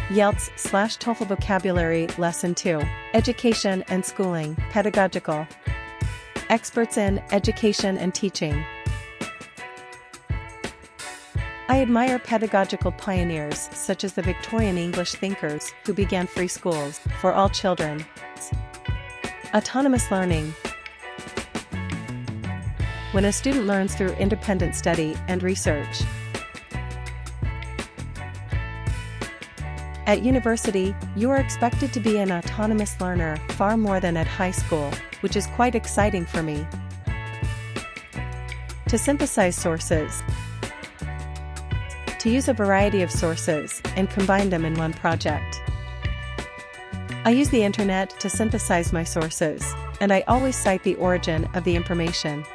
IELTS/TOEFL Vocabulary Lesson 2. Education and Schooling, Pedagogical. Experts in education and teaching. I admire pedagogical pioneers such as the Victorian English thinkers who began free schools for all children. Autonomous learning. When a student learns through independent study and research. At university, you are expected to be an autonomous learner far more than at high school, which is quite exciting for me. To synthesize sources. To use a variety of sources and combine them in one project. I use the internet to synthesize my sources, and I always cite the origin of the information.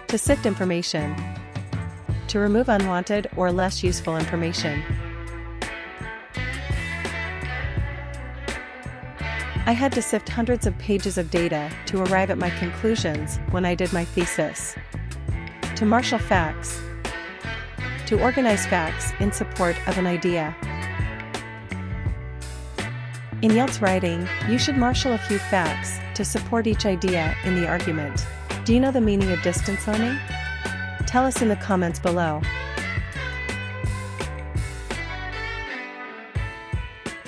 To sift information. To remove unwanted or less useful information. I had to sift hundreds of pages of data to arrive at my conclusions when I did my thesis. To marshal facts. To organize facts in support of an idea. In IELTS writing, you should marshal a few facts to support each idea in the argument. Do you know the meaning of distance learning? Tell us in the comments below.